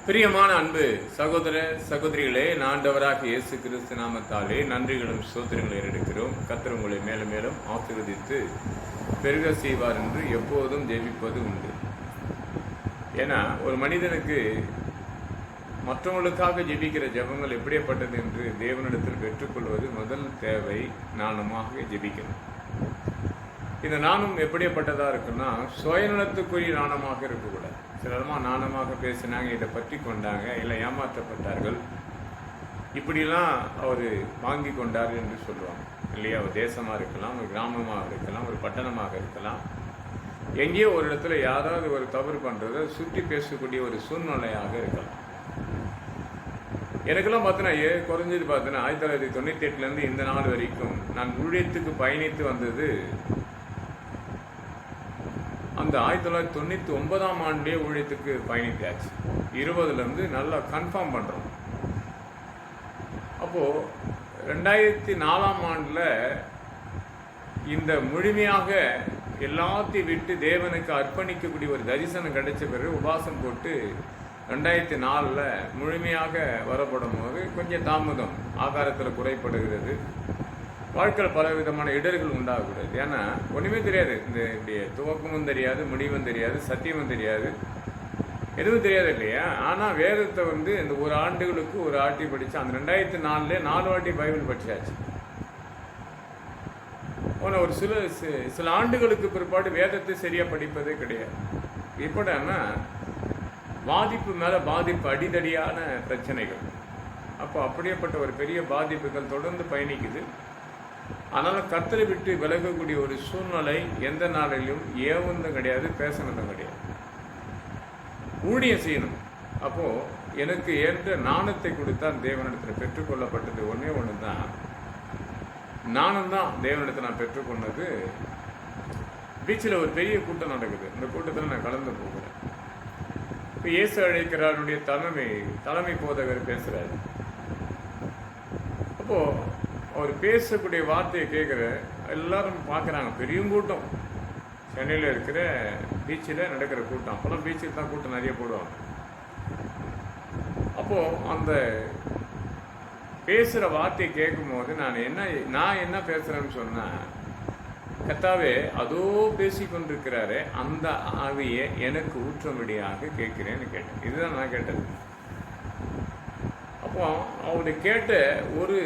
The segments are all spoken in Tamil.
பிரியமான அன்பு சகோதர சகோதரிகளே, ஆண்டவராக இயேசு கிறிஸ்து நாமத்தாலே நன்றிகளும் ஸ்தோத்திரங்களை எடுக்கிறோம். கர்த்தர் உங்களை மேலும் மேலும் ஆசீர்வதித்து பெருக செய்வார் என்று எப்போதும் ஜெபிப்பது உண்டு. ஏன்னா ஒரு மனிதனுக்கு மற்றவங்களுக்காக ஜெபிக்கிற ஜெபங்கள் எப்படிப்பட்டது என்று தேவனிடத்தில் பெற்றுக்கொள்வது முதல் தேவை. நானுமாக ஜெபிக்கணும். இந்த நாணம் எப்படிப்பட்டதாக இருக்குன்னா, சுயநலத்துக்குரிய நாணமாக இருக்கக்கூடாது. சிலரமாக நாணமாக பேசினாங்க, இதை பற்றி கொண்டாங்க, இல்லை ஏமாற்றப்பட்டார்கள், இப்படிலாம் அவர் வாங்கி கொண்டார் என்று சொல்லுவாங்க இல்லையா? ஒரு தேசமாக இருக்கலாம், ஒரு கிராமமாக இருக்கலாம், ஒரு பட்டணமாக இருக்கலாம். எங்கேயோ ஒரு இடத்துல யாராவது ஒரு தவறு பண்ணுறதை சுற்றி பேசக்கூடிய ஒரு சூழ்நிலையாக இருக்கலாம். எனக்கெல்லாம் பார்த்தீங்கன்னா குறைஞ்சது பார்த்தீங்கன்னா 1998 இந்த நாள் வரைக்கும் நான் ஊழியத்துக்கு பயணித்து வந்தது அந்த 1999 ஊழியத்துக்கு பயணித்தாச்சு. 20 நல்லா கன்ஃபார்ம் பண்ணுறோம். அப்போது 2004 இந்த முழுமையாக எல்லாத்தையும் விட்டு தேவனுக்கு அர்ப்பணிக்கக்கூடிய ஒரு தரிசனம் கிடைச்ச பிறகு உபாசம் போட்டு 2004 முழுமையாக வரப்படும் போது கொஞ்சம் தாமதம், ஆகாரத்தில் குறைப்படுகிறது, வாழ்க்கையில் பல விதமான இடர்கள் உண்டாகக்கூடாது. ஏன்னா ஒன்றுமே தெரியாது, இந்த இப்படி துவக்கமும் தெரியாது, முடிவும் தெரியாது, சத்தியமும் தெரியாது, எதுவும் தெரியாது இல்லையா? ஆனால் வேதத்தை இந்த ஒரு ஆண்டுகளுக்கு ஒரு ஆட்டி படித்தா அந்த 2004 4 வாட்டி பைபிள் படிச்சாச்சு. ஆனால் ஒரு சில ஆண்டுகளுக்கு பிற்பாடு வேதத்தை சரியாக படிப்பதே கிடையாது. இப்படின்னா பாதிப்பு மேலே பாதிப்பு, அடிதடியான பிரச்சனைகள். அப்போ அப்படியேப்பட்ட ஒரு பெரிய பாதிப்புகள் தொடர்ந்து பயணிக்குது. அதனால் கர்த்தரை விட்டு விலகக்கூடிய ஒரு சூழ்நிலை எந்த நாளிலும் ஏவந்தும் கிடையாது, பேசினதும் கிடையாது. ஊழியம் செய்யணும். அப்போது எனக்கு ஏற்ற நாணத்தை கொடுத்தான் தேவனிடத்தில் பெற்றுக்கொள்ளப்பட்டது ஒன்றே ஒன்று தான். நானும் தான் தேவனிடத்தை நான் பெற்றுக்கொண்டது. பீச்சில் ஒரு பெரிய கூட்டம் நடக்குது. இந்த கூட்டத்தில் நான் கலந்து போகிறேன். இப்போ இயேசு அழைக்கிறாருடைய தலைமை போதகர் பேசுகிறாரு. அப்போது அவர் பேசக்கூடிய வார்த்தையை கேட்குற எல்லாரும் பார்க்குறாங்க. பெரிய கூட்டம், சென்னையில் இருக்கிற பீச்சில் நடக்கிற கூட்டம். அப்போல்லாம் பீச்சில் தான் கூட்டம் நிறைய போடுவாங்க. அப்போது அந்த பேசுகிற வார்த்தையை கேட்கும்போது நான் என்ன பேசுகிறேன்னு சொன்னேன், கர்த்தாவே அதோ பேசி கொண்டிருக்கிறாரே அந்த ஆவியை எனக்கு ஊற்றும்படியாக கேட்கிறேன்னு கேட்டேன். இதுதான் நான் கேட்டது. அப்போ அவரு கேட்ட ஒரு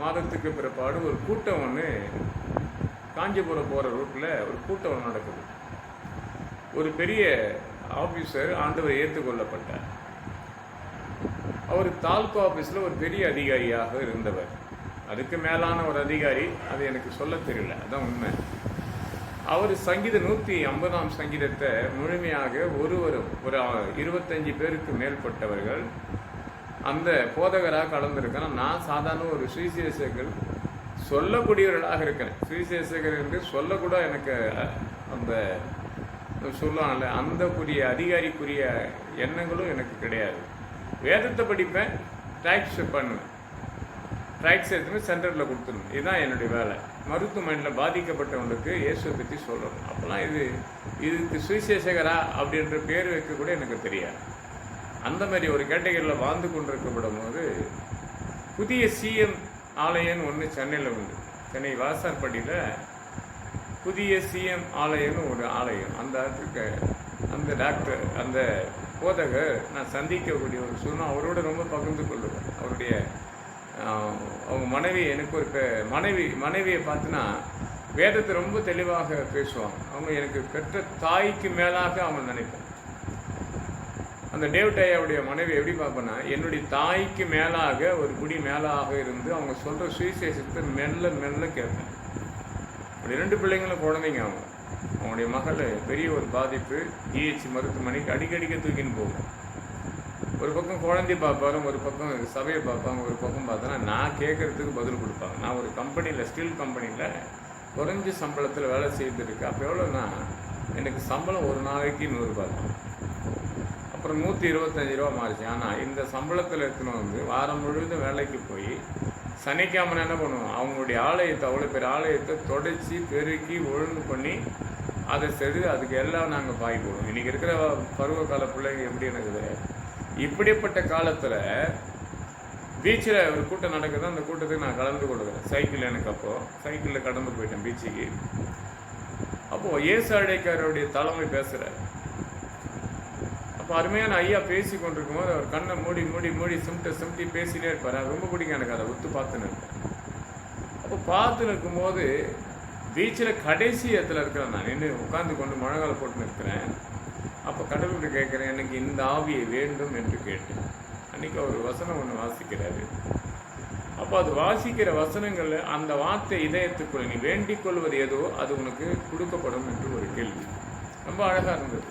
மாதத்துக்கு பிற்பாடு ஒரு கூட்டம் காஞ்சிபுரம் போகிற ரூட்டில் ஒரு கூட்டம் நடக்குது. ஒரு பெரிய ஆஃபீஸர் ஆண்டவர் ஏற்றுக்கொள்ளப்பட்டார். அவர் தாலுகா ஆஃபீஸில் ஒரு பெரிய அதிகாரியாக இருந்தவர். அதுக்கு மேலான ஒரு அதிகாரி, அது எனக்கு சொல்ல தெரியல, அதுதான் உண்மை. அவர் சங்கீதம் 150 சங்கீதத்தை முழுமையாக ஒரு 25 பேருக்கு மேற்பட்டவர்கள் அந்த போதகராக கலந்துருக்கேன். நான் சாதாரண ஒரு சுவிசேஷகர் சொல்லக்கூடியவர்களாக இருக்கிறேன். சுவிசேஷகர் என்று சொல்லக்கூட எனக்கு அந்த சொல்லுவாங்கல்ல, அந்த அதிகாரிக்குரிய எண்ணங்களும் எனக்கு கிடையாது. வேதத்தை படிப்பேன், ட்ராக்ஸ் பண்ணுவேன், ட்ராக்ஸ் எடுத்துன்னு சென்டரில் கொடுத்துருவேன். இதுதான் என்னுடைய வேலை. மருத்துவமனையில் பாதிக்கப்பட்டவங்களுக்கு இயேசுவை பற்றி சொல்லணும். அப்போல்லாம் இதுக்கு சுவிசேஷகரா அப்படின்ற பேர் வைக்க கூட எனக்கு தெரியாது. அந்த மாதிரி ஒரு கேட்டகரியில் வாழ்ந்து கொண்டிருக்கப்படும் போது புதிய சிஎம் ஆலயம்னு ஒன்று சென்னையில் உண்டு. சென்னை வாசார்பட்டியில் புதிய சிஎம் ஆலயம்னு ஒரு ஆலயம். அந்த டாக்டர், அந்த போதகர் நான் சந்திக்கக்கூடிய ஒரு சூழ்நிலை அவரோட ரொம்ப பகிர்ந்து கொள்ளுவேன். அவருடைய அவங்க மனைவி, எனக்கு ஒரு மனைவியை பார்த்தினா வேதத்தை ரொம்ப தெளிவாக பேசுவாங்க. அவங்க எனக்கு பெற்ற தாய்க்கு மேலாக அவங்க நினைப்பேன். அந்த டேவிட் ஐயாவுடைய மனைவி எப்படி பார்ப்பேன்னா, என்னுடைய தாய்க்கு மேலாக ஒரு குடி மேலாக இருந்து அவங்க சொல்கிற சுவிசேஷத்தை மெல்ல மெல்ல கேட்பேன். அப்படி 2 பிள்ளைங்களும் குழந்தைங்க. அவங்களுடைய மகள் பெரிய ஒரு பாதிப்பு, ஜிஹெச் மருத்துவமனைக்கு அடிக்கடிக்க தூக்கின்னு போகும். ஒரு பக்கம் குழந்தை பார்ப்பாரு, ஒரு பக்கம் சபையை பார்ப்பாங்க, ஒரு பக்கம் பார்த்தோன்னா நான் கேட்குறதுக்கு பதில் கொடுப்பாங்க. நான் ஒரு கம்பெனியில், ஸ்டீல் கம்பெனியில் குறைஞ்ச சம்பளத்தில் வேலை செய்துருக்கு. அப்போ எவ்வளோன்னா எனக்கு சம்பளம் ஒரு நாளைக்கு 100 ரூபா தான். அப்புறம் 125 ரூபா மாறிச்சு. ஆனால் இந்த சம்பளத்தில் எடுத்துன்னு வாரம் முழுவதும் வேலைக்கு போய் சனிக்கிழமை என்ன பண்ணுவோம், அவங்களுடைய ஆலயத்தை, அவ்வளோ பேர் ஆலயத்தை தொடச்சி பெருக்கி ஒழுங்கு பண்ணி அதை செஞ்சு அதுக்கு எல்லாம் நாங்கள் பாய் போடுவோம். இன்றைக்கி இருக்கிற பருவகால பிள்ளைங்க எப்படி இருக்குது, இப்படிப்பட்ட காலத்தில் பீச்சில் ஒரு கூட்டம் நடக்குது. அந்த கூட்டத்துக்கு நான் கலந்து கொள்கிறேன். சைக்கிள் எனக்கு அப்போது சைக்கிளில் கடந்து போயிட்டேன் பீச்சுக்கு. அப்போது ஏசு அழைக்காரருடைய தலைமை பேசுகிறார். அப்போ அருமையான ஐயா பேசி கொண்டிருக்கும் போது அவர் கண்ணை மூடி மூடி மூடி சிமிட்டி பேசிகிட்டே இருப்பார். அது ரொம்ப பிடிக்கும் எனக்கு. அதை ஒத்து பார்த்துன்னு இருப்பேன். அப்போ பார்த்து நிற்கும்போது பீச்சில் கடைசி இடத்துல இருக்கிறேன். நான் நின்று உட்காந்து கொண்டு மழைக்கால போட்டு நிற்கிறேன். அப்போ கடவுள்கிட்ட கேட்குறேன், எனக்கு இந்த ஆவியை வேண்டும் என்று கேட்டேன். அன்றைக்கி அவர் வசனம் ஒன்று வாசிக்கிறாரு. அப்போ அது வாசிக்கிற வசனங்கள் அந்த வார்த்தை இதயத்துக்குள்ள நீ வேண்டிக் கொள்வது ஏதோ அது உனக்கு கொடுக்கப்படும் என்று ஒரு கேள்வி. ரொம்ப அழகாக இருந்தது.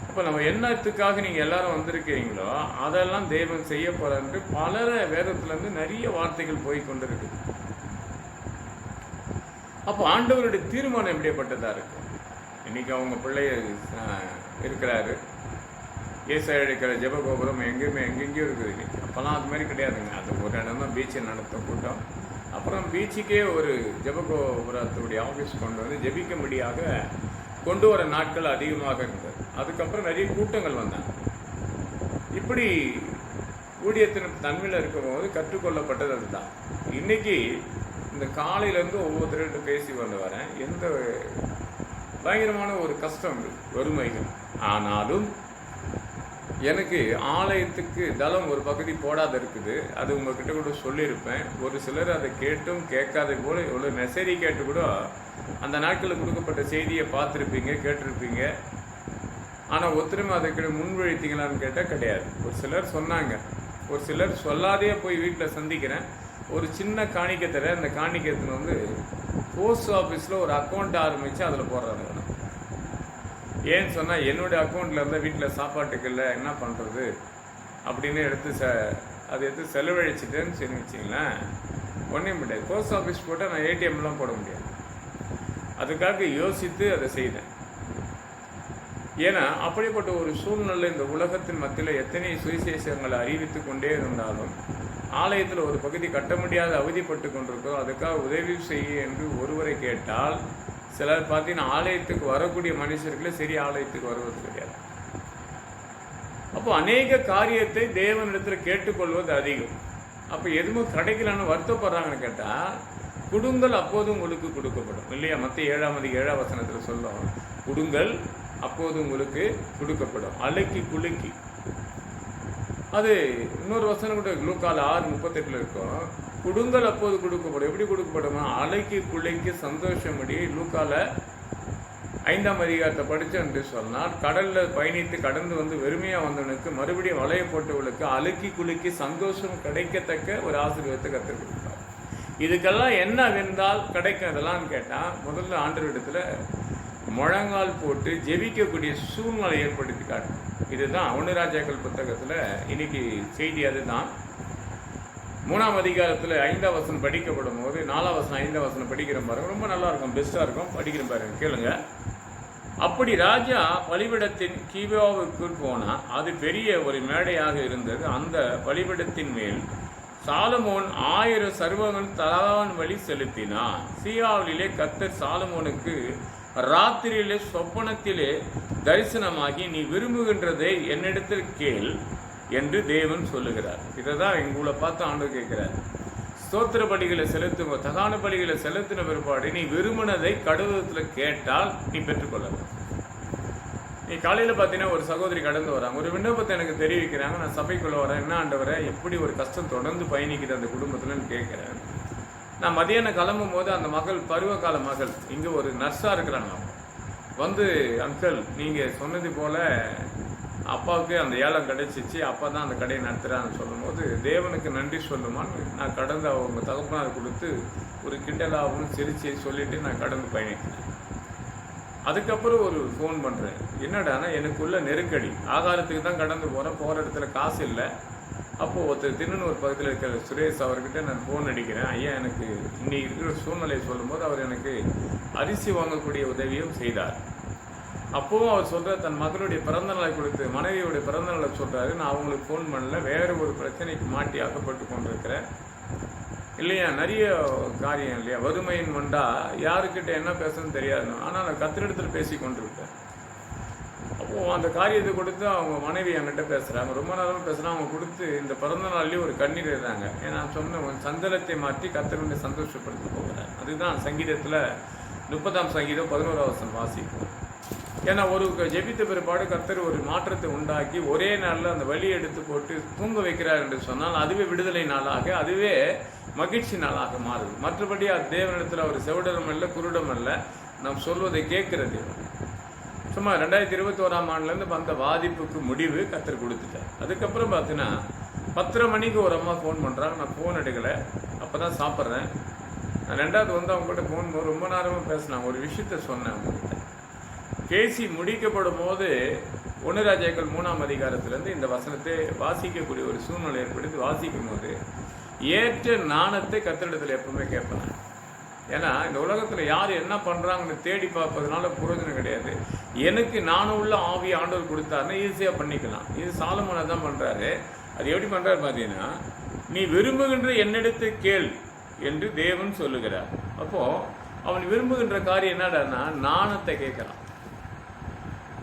அப்போ நம்ம என்னத்துக்காக நீங்கள் எல்லாரும் வந்திருக்கீங்களோ அதெல்லாம் தேவன் செய்ய போகிறாரு. பலர வேதத்துலேருந்து நிறைய வார்த்தைகள் போய் கொண்டு இருக்குது. அப்போ ஆண்டவருடைய தீர்மானம் எப்படிப்பட்டதாக இருக்கும். இன்னைக்கு அவங்க பிள்ளைய இருக்கிறாரு. ஏசாயா இருக்கிற ஜெபகோபுரம் எங்கெங்கேயும் இருக்குது இன்னைக்கு. அப்போல்லாம் அது மாதிரி கிடையாதுங்க. அது ஒரு இடம் தான் பீச்சில் நடத்தும் கூட்டம். அப்புறம் பீச்சுக்கே ஒரு ஜெபகோபுரத்துடைய ஆஃபீஸ் கொண்டு வந்து ஜெபிக்கும்படியாக கொண்டு வர நாட்கள் அதிகமாக இருந்தது. அதுக்கப்புறம் நிறைய கூட்டங்கள் வந்தாங்க. இப்படி ஊழியத்தின் தன்மையில் இருக்கும்போது கற்றுக்கொள்ளப்பட்டது அதுதான். இன்னைக்கு இந்த காலையிலேருந்து ஒவ்வொருத்தர்கிட்ட பேசி கொண்டு வரேன். எந்த பயங்கரமான ஒரு கஷ்டம், வறுமைகள். ஆனாலும் எனக்கு ஆலயத்துக்கு தளம் ஒரு பகுதி போடாத இருக்குது. அது உங்ககிட்ட கூட சொல்லியிருப்பேன். ஒரு சிலர் அதை கேட்டும் கேட்காத போல இவ்வளோ நெசரி கேட்டு கூட அந்த நாட்களில் கொடுக்கப்பட்ட செய்தியை பார்த்துருப்பீங்க, கேட்டிருப்பீங்க. ஆனால் ஒத்துருமே அதுக்கு முன்வழித்தீங்களான்னு கேட்டால் கிடையாது. ஒரு சிலர் சொன்னாங்க, ஒரு சிலர் சொல்லாதே போய் வீட்டில் சந்திக்கிறேன். ஒரு சின்ன காணிக்கை தர, அந்த காணிக்கத்தில் வந்து போஸ்ட் ஆஃபீஸில் ஒரு அக்கௌண்ட் ஆரம்பித்து அதில் போடுறாங்க. ஏன்னு சொன்னால் என்னுடைய அக்கௌண்ட்டில் இருந்தால் வீட்டில் சாப்பாட்டுக்கு இல்லை, என்ன பண்ணுறது அப்படின்னு அதை எடுத்து செலவழிச்சிட்டேன்னு சொல்லி வச்சிங்களேன். ஒன்றே முடியாது. போஸ்ட் ஆஃபீஸ் போட்டால் நான் ஏடிஎம்லாம் போட முடியாது. அதுக்காக யோசித்து அதை செய்தேன். ஏன்னா அப்படிப்பட்ட ஒரு சூழ்நிலை இந்த உலகத்தின் மத்தியில் எத்தனை சுவிசேஷங்களை அறிவித்து கொண்டே இருந்தாலும் ஆலயத்தில் ஒரு பகுதி கட்ட முடியாத அவதிப்பட்டு கொண்டிருக்கிறோம். அதுக்காக உதவி செய்ய என்று ஒருவரை கேட்டால் சிலர் பார்த்தீங்கன்னா ஆலயத்துக்கு வரக்கூடிய மனுஷர்களே சரி ஆலயத்துக்கு வருவது கிடையாது. அப்போ அநேக காரியத்தை தேவனிடத்தில் கேட்டுக்கொள்வது அதிகம். அப்போ எதுவும் கிடைக்கலன்னு வருத்தப்படுறாங்கன்னு கேட்டால் கொடுங்கள் அப்போது உங்களுக்கு கொடுக்கப்படும் இல்லையா? மத்திய 7 வசனத்தில் சொல்லும், கொடுங்கள் அப்போது உங்களுக்கு கொடுக்கப்படும், அலைக்கு குலுக்கி. அது இன்னொரு வசனம் கூட லூக்கால 6:38 இருக்கும். கொடுங்கள் அப்போது கொடுக்கப்படும். எப்படி கொடுக்கப்படும்? அலைக்கு குலைக்கு சந்தோஷமடி. லூக்கால 5ஆம் அதிகாரத்தை படித்து என்று சொன்னால், கடலில் பயணித்து கடந்து வந்து வெறுமையாக வந்தவனுக்கு மறுபடியும் வலைய போட்டவளுக்கு அலைக்கு குலுக்கி சந்தோஷம் கிடைக்கத்தக்க ஒரு ஆசீர்வாதத்தை கற்றுக் கொடுப்பார். இதுக்கெல்லாம் என்ன வென்றால் கிடைக்கும் இதெல்லாம் கேட்டால், முதல்ல ஆண்டவரிடத்துல முழங்கால் போட்டு ஜெபிக்கக்கூடிய சூழ்நிலை ஏற்படுத்தி காட்டும். இதுதான் 1 ராஜாக்கள் புத்தகத்தில் இன்னைக்கு செய்தி. அதுதான் 3ஆம் அதிகாரத்தில் 5ஆம் வசனம் படிக்கப்படும் போது 4ஆம் வசனம் 5ஆம் வசனம் படிக்கிற பாருங்க. ரொம்ப நல்லா இருக்கும், பெஸ்ட்டாக இருக்கும். படிக்கிற பாருங்க, கேளுங்க. அப்படி ராஜா பலிபீடத்தின் கிபியாவுக்குள் போனால் அது பெரிய ஒரு மேடையாக இருந்தது. அந்த பலிபீடத்தின் மேல் சாலமோன் 1000 சர்வங்கள் தலான் வழி செலுத்தினான். சீயாவிலே கர்த்தர் சாலமோனுக்கு ராத்திரியிலே சொப்பனத்திலே தரிசனமாகி, நீ விரும்புகின்றதை என்னிடத்தில் கேள் என்று தேவன் சொல்லுகிறார். இதை தான் எங்களை பார்த்து ஆண்டவர் கேட்கிறார். ஸ்தோத்திர பலிகளை செலுத்தும் தகான பலிகளை செலுத்தின பிற்பாடு நீ விரும்பினதை கடவுளத்தில் கேட்டால் நீ பெற்றுக்கொள்ளலாம். நீ காலையில் பார்த்தீங்கன்னா ஒரு சகோதரி கடந்து வராங்க, ஒரு விண்ணப்பத்தை எனக்கு தெரிவிக்கிறாங்க. நான் சபைக்குள்ளே வரேன், என்ன ஆண்டவரை எப்படி ஒரு கஷ்டம் தொடர்ந்து பயணிக்கிற அந்த குடும்பத்தில்னு கேட்குறேன். நான் மதியானம் கிளம்பும் போது அந்த மகள், பருவகால மகள், இங்கே ஒரு நர்ஸாக இருக்கிறாங்க. வந்து, அங்கிள் நீங்கள் சொன்னது போல் அப்பாவுக்கு அந்த ஏலம் கிடைச்சிச்சு, அப்பா தான் அந்த கடையை நடத்துகிறான்னு சொல்லும்போது, தேவனுக்கு நன்றி சொல்லுமான்னு நான் கடந்து அவங்க தகப்பனாரை கொடுத்து ஒரு கிண்டலாகவும் சிரிச்சு சொல்லிவிட்டு நான் கடந்து பயணிக்கிறேன். அதுக்கப்புறம் ஒரு ஃபோன் பண்ணுறேன். என்னடானா எனக்குள்ள நெருக்கடி, ஆகாரத்துக்கு தான் கடந்து போகிற இடத்துல காசு இல்லை. அப்போது ஒருத்தர் திருநூறு பக்கத்தில் இருக்கிற சுரேஷ் அவர்கிட்ட நான் ஃபோன் அடிக்கிறேன். ஐயா எனக்கு இன்னைக்கு இருக்கிற சூழ்நிலையை சொல்லும்போது அவர் எனக்கு அரிசி வாங்கக்கூடிய உதவியும் செய்தார். அப்போவும் அவர் சொல்கிறார், தன் மகளுடைய பிறந்தநாளை கொடுத்து மனைவியோடைய பிறந்தநாளை சொல்கிறாரு, நான் அவங்களுக்கு ஃபோன் பண்ணல, வேறு ஒரு பிரச்சனைக்கு மாட்டி அகப்பட்டு கொண்டிருக்கிறேன் இல்லையா? நிறைய காரியம் இல்லையா? வறுமையின் வந்தால் யாருக்கிட்ட என்ன பேசணும்னு தெரியாது. ஆனால் நான் கத்திரிடத்தில் பேசி கொண்டிருக்கேன். அப்போது அந்த காரியத்தை கொடுத்து அவங்க மனைவி என்கிட்ட பேசுகிறாங்க, ரொம்ப நேரம் பேசுகிறாங்க. அவங்க கொடுத்து இந்த பிறந்த நாள்லேயே ஒரு கண்ணீர் எழுதாங்க. ஏன்னா சொன்ன சந்தனத்தை மாற்றி கர்த்தரை சந்தோஷப்படுத்த போகிறார். அதுதான் சங்கீதத்தில் 30ஆம் சங்கீதம் 11ஆம் வசனம் வாசிப்போம். ஏன்னா ஒரு ஜெபித்த பிற்பாடு கர்த்தர் ஒரு மாற்றத்தை உண்டாக்கி ஒரே நாளில் அந்த வலி எடுத்து போட்டு தூங்க வைக்கிறார் என்று சொன்னால் அதுவே விடுதலை நாளாக, அதுவே மகிழ்ச்சி நாளாக மாறுது. மற்றபடி அது தேவனிடத்தில் அவர் செவிடரும் அல்ல, குருடம் அல்ல, நாம் சொல்வதை கேட்கிற தேவன். சும்மா 2021ஆம் ஆண்டுலேருந்து வந்த பாதிப்புக்கு முடிவு கர்த்தர் கொடுத்துட்டார். அதுக்கப்புறம் பார்த்தீங்கன்னா 10:30 மணிக்கு ஒரு அம்மா ஃபோன் பண்ணுறாங்க. நான் ஃபோன் எடுக்கலை, அப்போ தான் சாப்பிட்றேன். நான் 2வது வந்து அவங்ககிட்ட ஃபோன் ரொம்ப நேரமாக பேசினாங்க. ஒரு விஷயத்த சொன்னேன் அவங்ககிட்ட. பேசி முடிக்கப்படும் போது 1 ராஜாக்கள் 3ஆம் அதிகாரத்திலேருந்து இந்த வசனத்தை வாசிக்கக்கூடிய ஒரு சூழ்நிலை ஏற்படுத்தி வாசிக்கும் போது ஏற்ற நாணத்தை கர்த்தரிடத்தில் எப்பவுமே கேட்பேன். ஏன்னா இந்த உலகத்தில் யார் என்ன பண்ணுறாங்கன்னு தேடி பார்ப்பதுனால பிரயோஜனம் கிடையாது. எனக்கு நானும் உள்ள ஆவி ஆண்டவர் கொடுத்தாருன்னா ஈஸியாக பண்ணிக்கலாம். இது சாலமோனை தான் பண்ணுறாரு. அது எப்படி பண்ணுறாரு பார்த்தீங்கன்னா, நீ விரும்புகின்ற என்னிடத்தை கேள் என்று தேவன் சொல்லுகிறார். அப்போது அவன் விரும்புகின்ற காரியம் என்னடான்னா நாணத்தை கேட்கலாம்.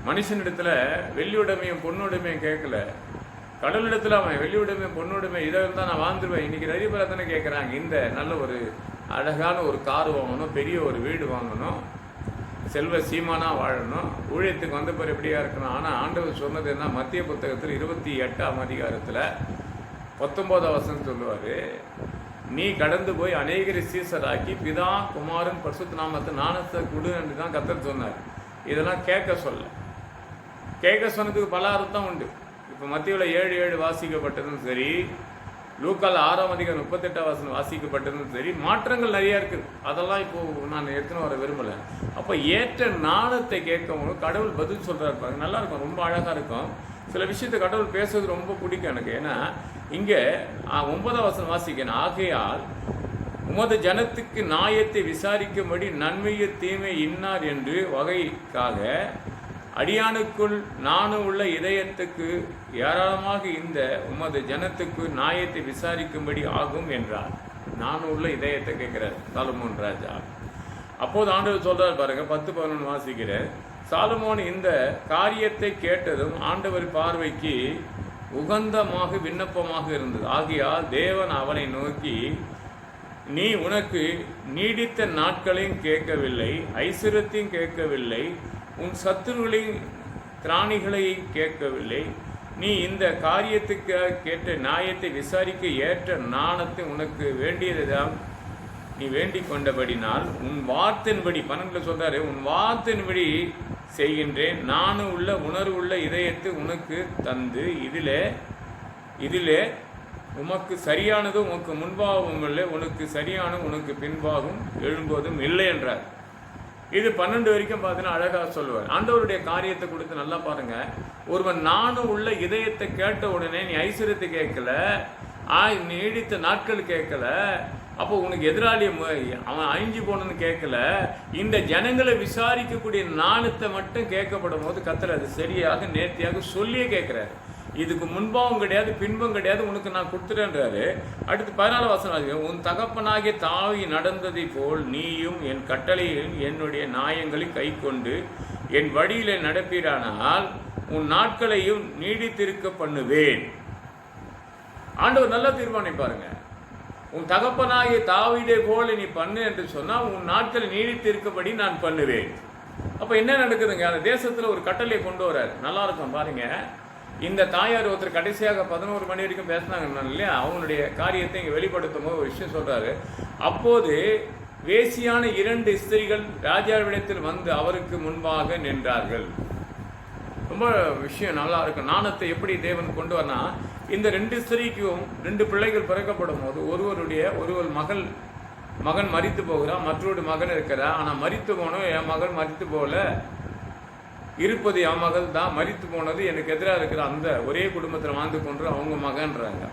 மனுஷனிடத்தில் வெள்ளியுடைமையும் பொண்ணுடைமையும் கேட்கல. கடலிடத்தில் அவன் வெள்ளியுடைமையும் பொண்ணுடைமை இதை இருந்தால் நான் வாழ்ந்துருவேன். இன்றைக்கி நிறைய பேர் தானே கேட்குறாங்க. இந்த நல்ல ஒரு அழகான ஒரு கார் வாங்கணும், பெரிய ஒரு வீடு வாங்கணும், செல்வ சீமானாக வாழணும், ஊழியத்துக்கு வந்த பிறகு எப்படியா இருக்கணும். ஆனால் ஆண்டவர் சொன்னது என்ன? மத்திய புத்தகத்தில் 28ஆம் அதிகாரத்தில் 19ஆம் வசனம் சொல்லுவார், நீ கடந்து போய் அநேகரை சீசராக்கி பிதா குமாரன் பரிசுத்த நாமத்தை நாணத்தை கொடு என்று தான் கர்த்தர் சொன்னார். இதெல்லாம் கேட்க சொன்னதுக்கு பல அர்த்தம் உண்டு. இப்போ மத்தியில் 7:7 வாசிக்கப்பட்டதும் சரி, லூக்கால 6ஆம் அதிகாரம் 38ஆம் வசனம் வாசிக்கப்பட்டதும் சரி, மாற்றங்கள் நிறையா இருக்குது. அதெல்லாம் இப்போது நான் எடுத்துன்னு வர விரும்பலை. அப்போ ஏற்ற நாணத்தை கேட்கணும். கடவுள் பதில் சொல்கிறாரு பாருங்க, நல்லா இருக்கும், ரொம்ப அழகாக இருக்கும். சில விஷயத்தை கடவுள் பேசுறது ரொம்ப பிடிக்கும் எனக்கு. ஏன்னா இங்கே 9ஆம் வசனம் வாசிக்கணும். ஆகையால் உமது ஜனத்துக்கு நியாயத்தை விசாரிக்கும்படி நன்மையை தீமை இன்னார் என்று வகைக்காக அடியானுக்குள் நானும் உள்ள இதயத்துக்கு ஏராளமாக இந்த உமது ஜனத்துக்கு நியாயத்தை விசாரிக்கும்படி ஆகும் என்றார். நானும் உள்ள இதயத்தை கேட்கிறார் சாலமோன் ராஜா. அப்போது ஆண்டவர் சொல்றார் பாருங்க, 10-11 வாசிக்கிற. சாலமோன் இந்த காரியத்தை கேட்டதும் ஆண்டவர் பார்வைக்கு உகந்தமாக விண்ணப்பமாக இருந்தது. ஆகையால் தேவன் அவனை நோக்கி, நீ உனக்கு நீடித்த நாட்களையும் கேட்கவில்லை, ஐஸ்வர்யத்தையும் கேட்கவில்லை, உன் சத்துருகளின் திராணிகளை கேட்கவில்லை, நீ இந்த காரியத்துக்கு கேட்ட நியாயத்தை விசாரிக்க ஏற்ற நாணத்தை உனக்கு வேண்டியதுதான் நீ வேண்டிக் கொண்டபடினால் உன் வார்த்தையின்படி 12 சொல்றாரு, உன் வார்த்தையின்படி செய்கின்றேன். நானும் உள்ள உணர்வு உள்ள இதயத்தை உனக்கு தந்து இதிலே உமக்கு சரியானதும் உனக்கு முன்பாகவும் இல்லை, உனக்கு சரியான உனக்கு பின்பாகவும் எழும்போதும் இல்லை என்றார். இது 12 வரைக்கும் பார்த்தீங்கன்னா அழகாக சொல்லுவார். ஆண்டவருடைய காரியத்தை கொடுத்து நல்லா பாருங்க. ஒருவன் நானும் உள்ள இதயத்தை கேட்ட உடனே நீ ஐஸ்வர்யத்தை கேட்கல, நீடித்த நாட்கள் கேட்கல, அப்போ உனக்கு எதிராளி அவன் அழிஞ்சு போனன்னு கேட்கல, இந்த ஜனங்களை விசாரிக்கக்கூடிய நாணத்தை மட்டும் கேட்கப்படும் போது கர்த்தர் அது சரியாக நேர்த்தியாக சொல்லியே கேட்கிறாரு. இதுக்கு முன்பாவும் கிடையாது பின்பும் கிடையாது, உனக்கு நான் கொடுத்துட்டேன்றாரு. அடுத்து 14 வசனம், உன் தகப்பனாகிய தாவி நடந்ததை போல் நீயும் என் கட்டளையில் என்னுடைய நியாயங்களை கை கொண்டு என் வழியிலே நடப்பீரானால் உன் நாட்களையும் நீடித்திருக்க பண்ணுவேன். ஆண்டவர் நல்ல தீர்மானம் பாருங்க. உன் தகப்பனாகிய தாவீதை போல நீ பண்ணு என்று சொன்னால் உன் நாட்களை நீடித்திருக்கபடி நான் பண்ணுவேன். அப்போ என்ன நடக்குதுங்க? அந்த தேசத்தில் ஒரு கட்டளையை கொண்டு வர்றாரு. நல்லா இருக்கும் பாருங்க. இந்த தாயார் ஒருத்தர் கடைசியாக 11 மணி வரைக்கும் பேசினாங்க இல்லையா, அவங்களுடைய காரியத்தை இங்கே வெளிப்படுத்தும் போது ஒரு விஷயம் சொல்றாரு. அப்போது வேசியான 2 ஸ்திரீகள் ராஜாவிடத்தில் வந்து அவருக்கு முன்பாக நின்றார்கள். ரொம்ப விஷயம் நல்லா இருக்கும். நாணத்தை எப்படி தேவன் கொண்டு வரனா, இந்த 2 ஸ்திரீக்கும் 2 பிள்ளைகள் பிறக்கப்படும் போது ஒருவர் மகன் மரித்து போகிறான், மற்றொரு மகன் இருக்கிறா. ஆனால் மரித்து போனோம், என் மகன் மரித்து போகல, இருப்பது என் மகள் தான், மரித்து போனது எனக்கு எதிராக இருக்கிற அந்த ஒரே குடும்பத்தில் வாழ்ந்து கொண்டு அவங்க மகன்றாங்க.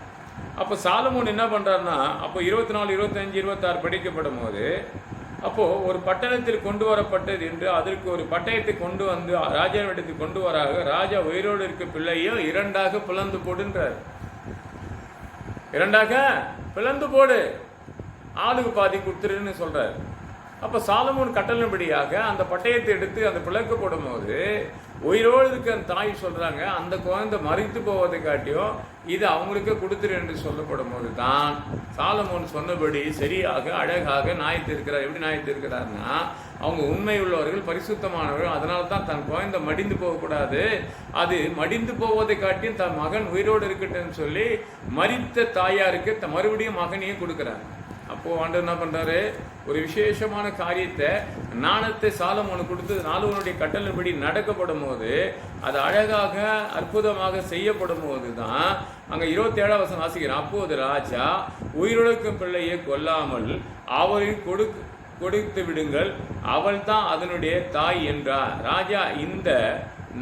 அப்போ சாலமோன் என்ன பண்ணுறாருன்னா, அப்போ 24, 25, 26 படிக்கப்படும் போது அப்போது ஒரு பட்டணத்தில் கொண்டு வரப்பட்டது என்று அதற்கு ஒரு பட்டயத்தை கொண்டு வந்து ராஜாவிடத்துக்கு கொண்டு வராக, ராஜா உயிரோடு இருக்க பிள்ளையோ 2ஆக பிளந்து போடுன்றார். 2ஆக பிளந்து போடு, ஆளுக்கு பாதி கொடுத்துருன்னு சொல்கிறார். அப்போ சாலமோன் கட்டளின்படியாக அந்த பட்டயத்தை எடுத்து அந்த பிளக்கப்படும் போது உயிரோடு இருக்க அந்த தாய் சொல்றாங்க, அந்த குழந்தை மறித்து போவதை காட்டியும் இது அவங்களுக்கே கொடுத்துரு என்று சொல்லப்படும் போது தான் சாலமோன் சொன்னபடி சரியாக அழகாக நியாயத்து இருக்கிறார். எப்படி நியாயத்து இருக்கிறார்னா, அவங்க உண்மை உள்ளவர்கள், பரிசுத்தமானவர்கள். அதனால தான் தன் குழந்தை மடிந்து போகக்கூடாது, அது மடிந்து போவதை காட்டியும் தன் மகன் உயிரோடு இருக்கட்டும்னு சொல்லி மரித்த தாயாருக்கு மறுபடியும் மகனையும் கொடுக்குறாங்க. அப்போ ஆண்டவர் என்ன பண்றாரு, ஒரு விசேஷமான காரியத்தை நாணத்தை சாலமோனு கொடுத்து சாலமோனுடைய கட்டளைப்படி நடக்கப்படும் போது அது அழகாக அற்புதமாக செய்யப்படும் போது தான் அங்க 27 வசனம் வாசிக்கிறோம். அப்போது ராஜா உயிரிழக்கும் பிள்ளையை கொல்லாமல் அவரை கொடுத்து விடுங்கள், அவள் தான் அதனுடைய தாய் என்றார். ராஜா இந்த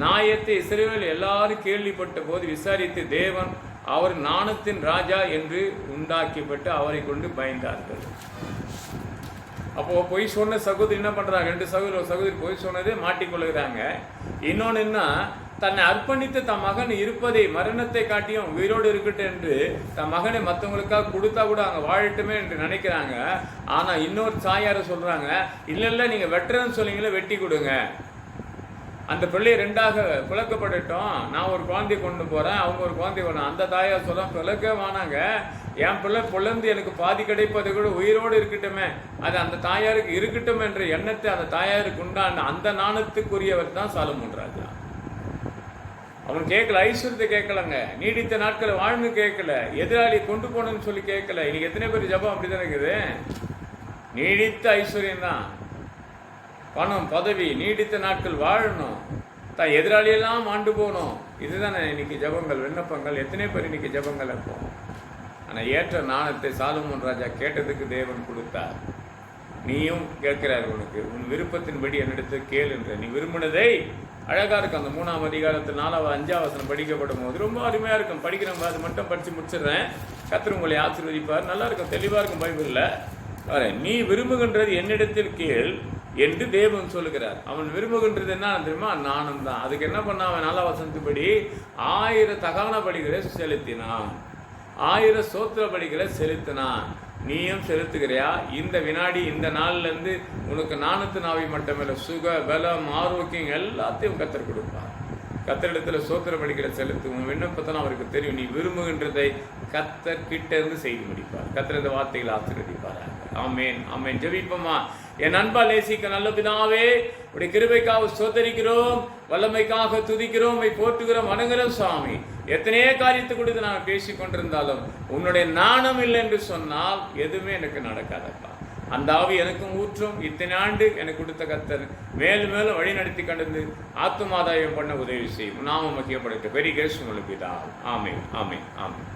நியாயத்தை இஸ்ரவேல் எல்லாரும் கேள்விப்பட்ட போது விசாரித்து தேவன் அவர் நாணத்தின் ராஜா என்று உண்டாக்கப்பட்டு அவரை கொண்டு பயந்தார்கள். அப்போ பொய் சொன்ன சகோதரி என்ன பண்றாங்க, 2 சகோதரி பொய் சொன்னதே மாட்டிக்கொள்ளுகிறாங்க. இன்னொன்னு என்ன, தன்னை அர்ப்பணித்து தன் மகன் இருப்பதை மரணத்தை காட்டியும் உயிரோடு இருக்கட்டும் என்று தன் மகனை மற்றவங்களுக்காக கொடுத்தா கூட அங்கே வாழட்டுமே என்று நினைக்கிறாங்க. ஆனா இன்னொரு தாயார சொல்றாங்க, இல்ல நீங்க வெட்டுறன்னு சொன்னீங்களே, வெட்டி கொடுங்க, அந்த பிள்ளையை 2ஆக பிளக்கப்படட்டும், நான் ஒரு குழந்தைய கொண்டு போறேன், அவங்க ஒரு குழந்தைய கொண்டு. அந்த தாயார் சொல்ல, பிளக்க வேணாங்க, என் பிள்ளை பிளந்து எனக்கு பாதி கிடைப்பதை கூட உயிரோடு இருக்கட்டுமே, அது அந்த தாயாருக்கு இருக்கட்டும் என்ற எண்ணத்தை அந்த தாயாருக்கு உண்டான அந்த நாணத்துக்குரியவர் தான் சாலமோன் ராஜா. அவன் கேட்கல, ஐஸ்வர்யத்தை கேட்கலங்க, நீடித்த நாட்களை வாழ்ந்து கேட்கல, எதிராளி கொண்டு போகணும்னு சொல்லி கேட்கல. இன்னைக்கு எத்தனை பேர் ஜபம் அப்படித்தானே இருக்குது, நீடித்த ஐஸ்வர்யம் தான், பணம் பதவி, நீடித்த நாட்கள் வாழணும், தான் எதிராளியெல்லாம் ஆண்டு போகணும். இதுதானே இன்னைக்கு ஜபங்கள், விண்ணப்பங்கள். எத்தனை பேர் இன்னைக்கு ஜபங்கள் அப்போ. ஆனால் ஏற்ற நாணத்தை சாலமோன் ராஜா கேட்டதுக்கு தேவன் கொடுத்தார். நீயும் கேட்கிறார், உனக்கு உன் விருப்பத்தின்படி என்னிடத்து கேள் என்ற. நீ விரும்பினதை அழகா இருக்கும். அந்த 3ஆம் அதிகாரத்தில் 4வது 5ஆம் வசனம் படிக்கப்படும் போது ரொம்ப அருமையா இருக்கும். படிக்கிறவங்க அது மட்டும் படிச்சு முடிச்சிடுறேன். கர்த்தர் உங்களை ஆசீர்வதிப்பார். நல்லா இருக்கும், தெளிவா இருக்கும் பைபிள்ல. நீ விரும்புகின்றது என்னிடத்தில் கேள் என்று தேவன் சொல்லுகிறார். அவன் விரும்புகின்றது என்ன தெரியுமா, நானும் தான். அதுக்கு என்ன பண்ண, அவன் 4ஆம் வசனத்துப்படி 1000 தகான பலிகளை செலுத்தினான், 1000 சோத்திர பலிகளை செலுத்தினான். நீயும் செலுத்துகிறியா? இந்த வினாடி இந்த நாள்ல இருந்து உனக்கு நாணத்து நாவை மட்டுமில்ல, சுக பலம் ஆரோக்கியம் எல்லாத்தையும் கத்தர் கொடுப்பார். கத்தரிடத்துல சோத்திர பலிகளை செலுத்து. உன் விண்ணப்பத்தான் அவருக்கு தெரியும். நீ விரும்புகின்றதை கத்தர் கிட்ட இருந்து செய்து முடிப்பார். கத்தர் இந்த வார்த்தைகளை ஆசீர்வதிப்பார். ஆமேன், ஆமேன். ஜெபிப்போமா. என் அன்பா நேசிக்க நல்ல பிதாவே, உடைய கிருபைக்காக ஸ்தோத்திரிக்கிறோம், வல்லமைக்காக துதிக்கிறோம், போற்றுகிறோம், வணங்குகிறோம் சுவாமி. எத்தனையோ காரியத்தை கொடுத்து நான் பேசிக் கொண்டிருந்தாலும் உன்னுடைய நாணம் இல்லை என்று சொன்னால் எதுவுமே எனக்கு நடக்காதப்பா. அந்த ஆவி எனக்கும் ஊற்றும். இத்தனை ஆண்டு எனக்கு கொடுத்த கர்த்தர் மேலும் மேலும் வழி நடத்தி கடந்து ஆத்துமாதாயம் பண்ண உதவி செய்யும். நாம மகிமைப்படுத்த பெரிய கேசு உங்களுக்கு. ஆமென், ஆமென், ஆமென்.